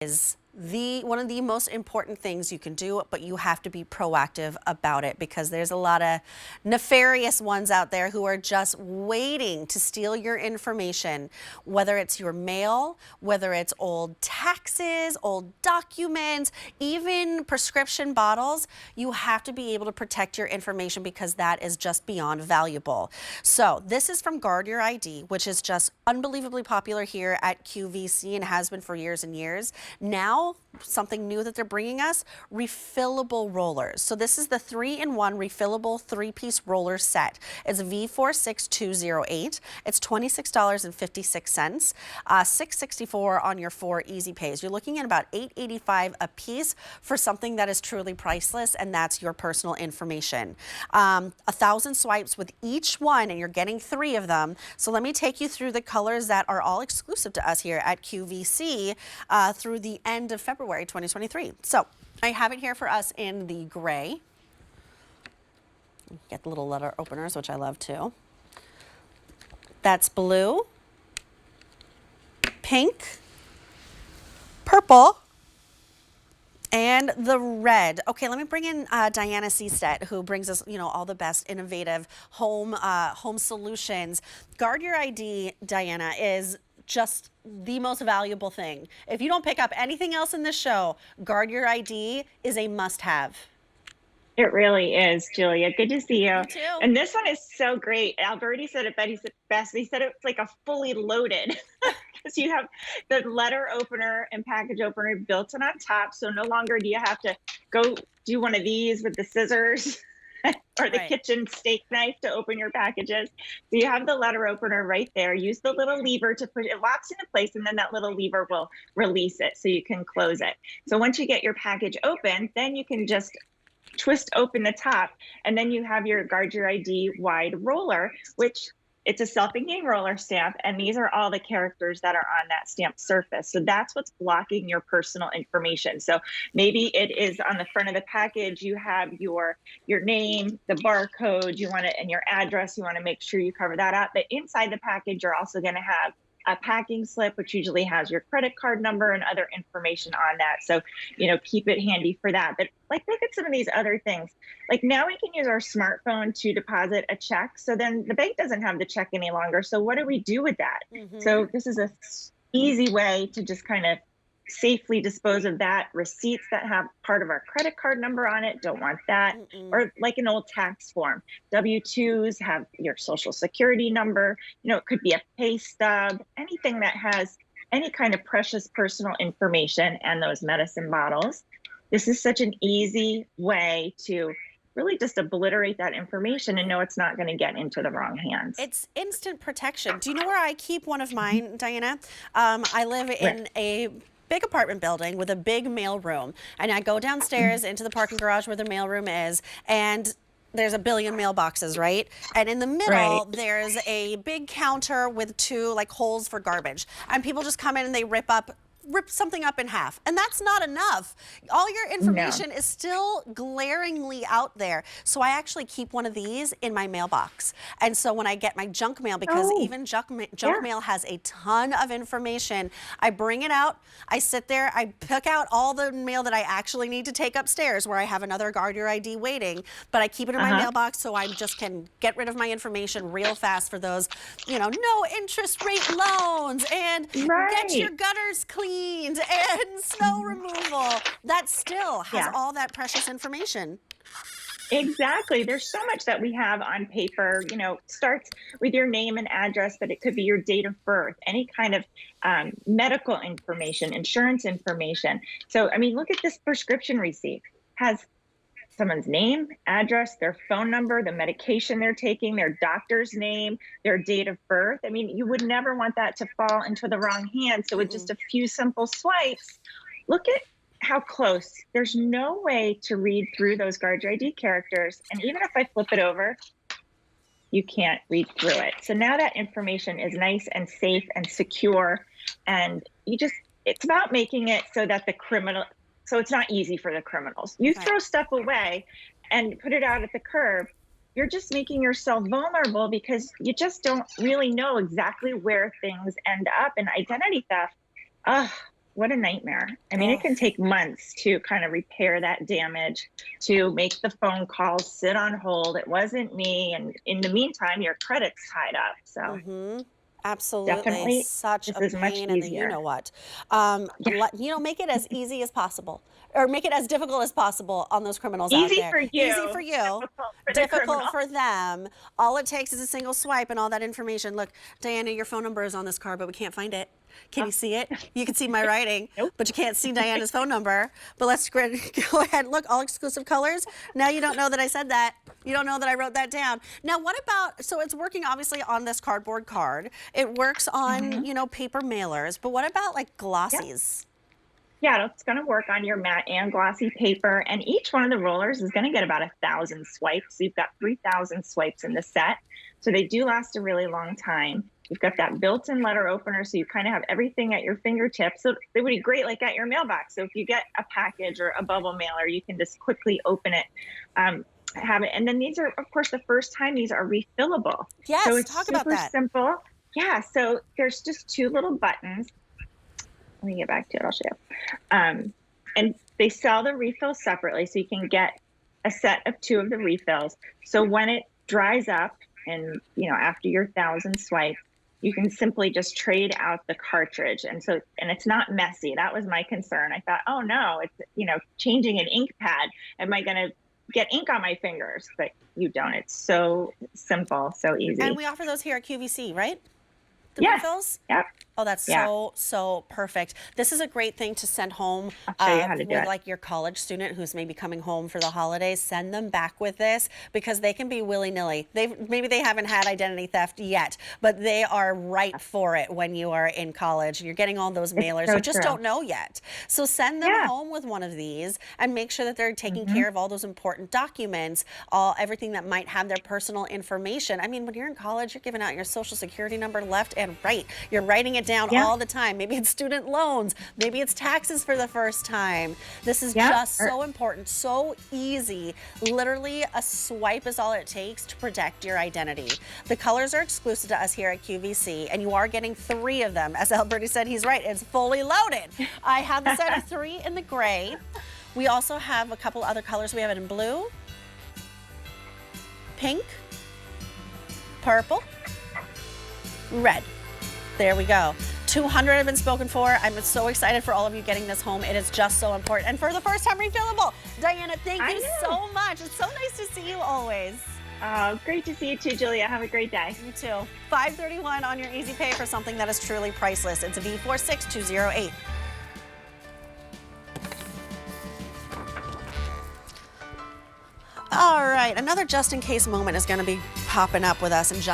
is one of the most important things you can do, but you have to be proactive about it because there's a lot of nefarious ones out there who are just waiting to steal your information, whether it's your mail, whether it's old taxes, old documents, even prescription bottles. You have to be able to protect your information because that is just beyond valuable. So this is from Guard Your ID, which is just unbelievably popular here at QVC and has been for years and years. Now, something new that they're bringing us, refillable rollers. So this is the 3-in-1 refillable 3-piece roller set. It's V46208. It's $26.56, $6.64 on your 4 easy pays. You're looking at about $8.85 a piece for something that is truly priceless, and that's your personal information. 1,000 swipes with each one, and you're getting 3 of them. So let me take you through the colors that are all exclusive to us here at QVC through the end of February 2023. So I have it here for us in the gray. Get the little letter openers, which I love too. That's blue, pink, purple, and the red. Okay, let me bring in Diana Seastead, who brings us, all the best innovative home solutions. Guard Your ID, Diana, is just the most valuable thing. If you don't pick up anything else in this show, Guard Your ID is a must-have. It really is, Julia. Good to see you. You too. And this one is so great. Alberti said it best. He said it's like a fully loaded because you have the letter opener and package opener built in on top. So no longer do you have to go do one of these with the scissors or the kitchen steak knife to open your packages. So you have the letter opener right there. Use the little lever to push it, locks into place, and then that little lever will release it so you can close it. So once you get your package open, then you can just twist open the top, and then you have your Guard Your ID wide roller, which it's a self-engaging roller stamp, and these are all the characters that are on that stamped surface. So that's what's blocking your personal information. So maybe it is on the front of the package, you have your name, the barcode, you want it, and your address, you want to make sure you cover that up. But inside the package, you're also going to have a packing slip, which usually has your credit card number and other information on that. So, keep it handy for that. But look at some of these other things. Like now we can use our smartphone to deposit a check. So then the bank doesn't have the check any longer. So what do we do with that? So this is a easy way to just kind of safely dispose of that. Receipts that have part of our credit card number on it, don't want that. Or like an old tax form. W-2s have your social security number. It could be a pay stub, anything that has any kind of precious personal information, and those medicine bottles. This is such an easy way to really just obliterate that information and know it's not going to get into the wrong hands. It's instant protection. Do you know where I keep one of mine, Diana? I live in a big apartment building with a big mail room, and I go downstairs into the parking garage where the mail room is, and there's a billion mailboxes, right? And in the middle, there's a big counter with 2 holes for garbage, and people just come in and they rip something up in half, and that's not enough. All your information is still glaringly out there. So I actually keep one of these in my mailbox, and so when I get my junk mail, because even junk mail has a ton of information, I bring it out, I sit there, I pick out all the mail that I actually need to take upstairs where I have another Guard Your ID waiting, but I keep it in my mailbox so I just can get rid of my information real fast for those, no interest rate loans and get your gutters clean and snow removal. That still has all that precious information. Exactly. There's so much that we have on paper, starts with your name and address, but it could be your date of birth, any kind of medical information, insurance information. So, look at this prescription receipt. Has someone's name, address, their phone number, the medication they're taking, their doctor's name, their date of birth. You would never want that to fall into the wrong hands. So with just a few simple swipes, look at how close. There's no way to read through those Guard Your ID characters. And even if I flip it over, you can't read through it. So now that information is nice and safe and secure. And it's about making it so that so it's not easy for the criminals. You throw stuff away and put it out at the curb, you're just making yourself vulnerable because you just don't really know exactly where things end up. And identity theft, what a nightmare. I mean, it Oh. can take months to kind of repair that damage, to make the phone calls sit on hold. It wasn't me. And in the meantime, your credit's tied up. So Mm-hmm. Absolutely. definitely, Such this a is much pain in the you easier. know what. Yeah. Make it as easy as possible or make it as difficult as possible on those criminals out Easy there. for Easy you, for you, difficult for the difficult criminal. for them. All it takes is a single swipe and all that information. Look, Diana, your phone number is on this card, but we can't find it. Can you see it? You can see my writing, Nope. but you can't see Diana's phone number. But let's go ahead. Look, all exclusive colors. Now you don't know that I said that. You don't know that I wrote that down. Now, what about, so it's working obviously on this cardboard card. It works on, Mhm. paper mailers, but what about like Yeah. glossies? Yeah, it's going to work on your matte and glossy paper. And each one of the rollers is going to get about 1,000 swipes. So you've got 3,000 swipes in the set. So they do last a really long time. You've got that built-in letter opener, so you kind of have everything at your fingertips. So they would be great like at your mailbox. So if you get a package or a bubble mailer, you can just quickly open it, have it. And then these are, of course, the first time these are refillable. So Yes, it's talk about super that. simple. Yeah, so there's just two little buttons. Let me get back to it. I'll show you. And they sell the refills separately, so you can get a set of two of the refills. So when it dries up, and after your 1,000 swipes, you can simply just trade out the cartridge, and it's not messy. That was my concern. I thought, oh no, it's changing an ink pad. Am I going to get ink on my fingers? But you don't. It's so simple, so And easy. we offer those here at QVC, right? The Yes. refills? Yep. Oh, that's Yeah. so perfect. This is a great thing to send home I'll show you how to do with it. like your college student who's maybe coming home for the holidays. Send them back with this because they can be willy-nilly. Maybe they haven't had identity theft yet, but they are ripe for it when you are in college and you're getting all those It's mailers. so You just true. don't know yet. So send them Yeah. home with one of these and make sure that they're taking Mhm. care of all those important documents, everything that might have their personal information. I mean, when you're in college, you're giving out your social security number left and right. You're writing it down Yeah. all the time. Maybe it's student loans. Maybe it's taxes for the first time. This is Yeah. just so important, so easy. Literally, a swipe is all it takes to protect your identity. The colors are exclusive to us here at QVC, and you are getting 3 of them. As Alberti said, he's right. It's fully loaded. I have the set of 3 in the gray. We also have a couple other colors. We have it in blue, pink, purple, red. There we go. 200 have been spoken for. I'm so excited for all of you getting this home. It is just so important. And for the first time refillable. Diana, thank I you know. so much. It's so nice to see you always. Oh, great to see you too, Julia. Have a great day. You too. $5.31 on your Easy Pay for something that is truly priceless. It's a V46208. All right, another just in case moment is going to be popping up with us in just